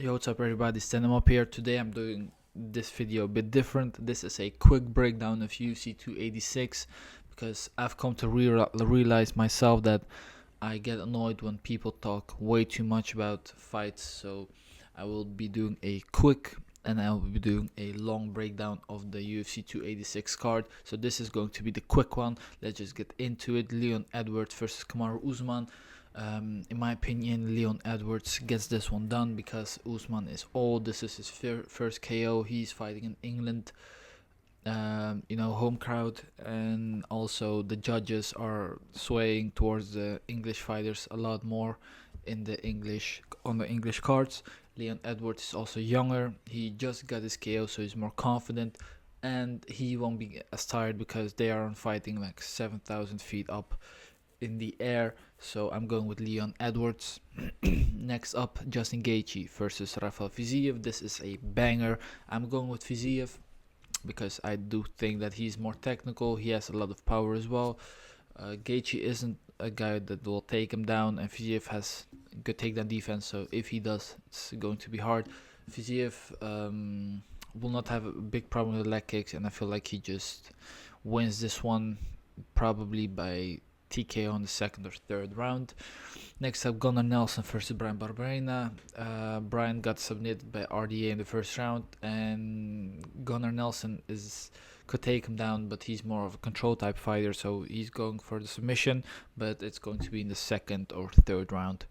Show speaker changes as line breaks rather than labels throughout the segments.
Yo, what's up everybody, Stand up here. Today I'm doing this video a bit different. This is a quick breakdown of UFC 286 because I've come to realize myself that I get annoyed when people talk way too much about fights. So I will be doing a quick and I will be doing a long breakdown of the UFC 286 card. So this is going to be the quick one. Let's just get into it. Leon Edwards versus Kamaru Usman. In my opinion, Leon Edwards gets this one done because Usman is old. This is his first KO. He's fighting in England, home crowd, and also the judges are swaying towards the English fighters a lot more on the English cards. Leon Edwards is also younger. He just got his KO, so he's more confident, and he won't be as tired because they are fighting like 7,000 feet up in the air. So I'm going with Leon Edwards. Next up, Justin Gaethje versus Rafael Fiziev. This is a banger. I'm going with Fiziev because I do think that he's more technical. He has a lot of power as well. Gaethje isn't a guy that will take him down, and Fiziev has good takedown defense. So if he does, it's going to be hard. Fiziev will not have a big problem with leg kicks, and I feel like he just wins this one probably by TKO on the second or third round. Next up, Gunnar Nelson versus Brian Barberena. Brian got submitted by RDA in the first round, and Gunnar Nelson could take him down, but he's more of a control type fighter, so he's going for the submission, but it's going to be in the second or third round.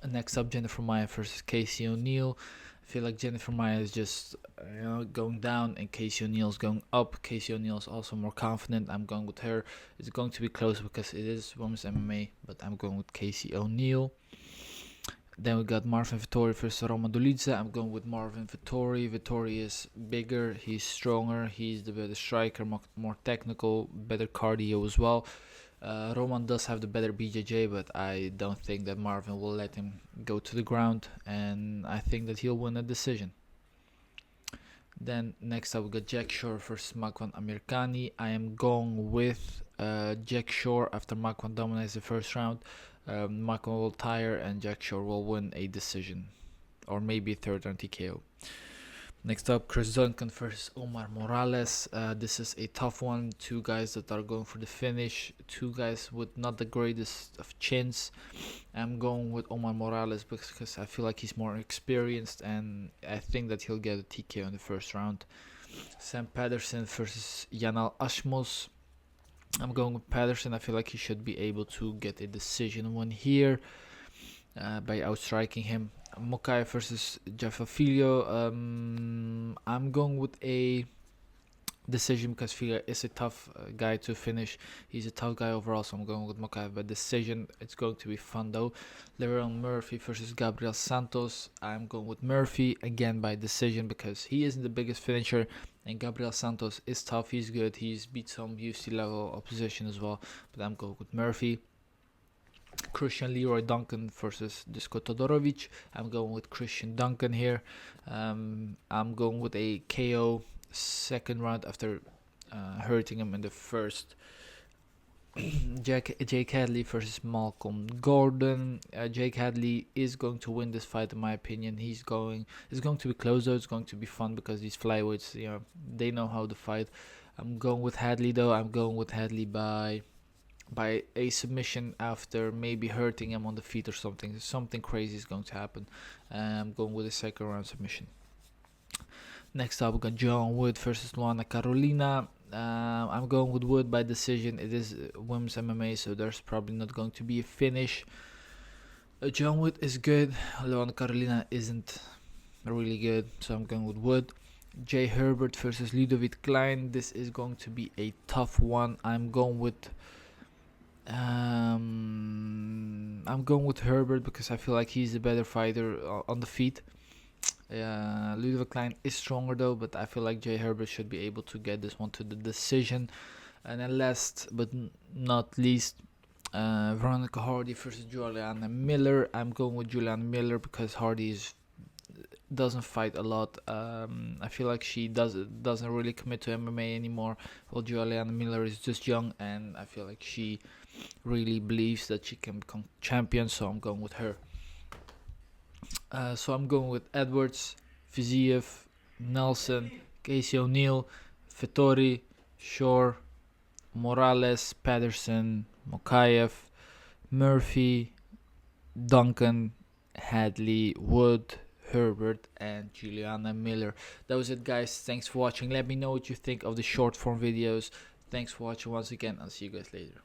Next up, Jennifer Maia versus Casey O'Neill. I feel like Jennifer Maia is just going down and Casey O'Neill is going up. Casey O'Neill is also more confident. I'm going with her. It's going to be close because it is women's MMA, but I'm going with Casey O'Neill. Then we got Marvin Vettori versus Roman Dolidze. I'm going with Marvin Vettori. Vettori is bigger, he's stronger, he's the better striker, more technical, better cardio as well. Roman does have the better BJJ, but I don't think that Marvin will let him go to the ground, and I think that he'll win a decision. Then next up we got Jack Shore versus Makwan Amirkhani. I am going with Jack Shore after Makwan dominates the first round. Makwan will tire and Jack Shore will win a decision, or maybe a third round TKO. Next up, Chris Duncan versus Omar Morales. This is a tough one. Two guys that are going for the finish. Two guys with not the greatest of chins. I'm going with Omar Morales because I feel like he's more experienced, and I think that he'll get a TKO in the first round. Sam Patterson versus Yanal Ashmos. I'm going with Patterson. I feel like he should be able to get a decision win here by outstriking him. Mokai versus Jaffa Filho. I'm going with a decision because Filho is a tough guy to finish. He's a tough guy overall, so I'm going with Mokai by decision. It's going to be fun though. Leron Murphy versus Gabriel Santos. I'm going with Murphy again by decision because he isn't the biggest finisher, and Gabriel Santos is tough. He's good. He's beat some UFC level opposition as well, but I'm going with Murphy. Christian Leroy Duncan versus Dusko Todorovic. I'm going with Christian Duncan here. I'm going with a KO second round after hurting him in the first. Jake Hadley versus Malcolm Gordon. Jake Hadley is going to win this fight in my opinion. It's going to be close though. It's going to be fun because these flyweights, they know how to fight. I'm going with Hadley though. I'm going with Hadley by a submission after maybe hurting him on the feet or something. Something crazy is going to happen. I'm going with a second round submission. Next up, we got John Wood versus Luana Carolina. I'm going with Wood by decision. It is women's MMA, so there's probably not going to be a finish. John Wood is good. Luana Carolina isn't really good, so I'm going with Wood. Jay Herbert versus Ludovic Klein. This is going to be a tough one. I'm going with Herbert because I feel like he's a better fighter on the feet. Ludovic Klein is stronger though, but I feel like Jay Herbert should be able to get this one to the decision. And then last but not least, Veronica Hardy versus Juliana Miller. I'm going with Juliana Miller because Hardy doesn't fight a lot. I feel like she doesn't really commit to MMA anymore. Well, Juliana Miller is just young, and I feel like she really believes that she can become champion, so I'm going with her. So I'm going with Edwards, Fiziev, Nelson, Casey O'Neill, Vettori, Shore, Morales, Patterson, Mokayev, Murphy, Duncan, Hadley, Wood, Herbert, and Juliana Miller. That was it, guys. Thanks for watching. Let me know what you think of the short form videos. Thanks for watching once again. I'll see you guys later.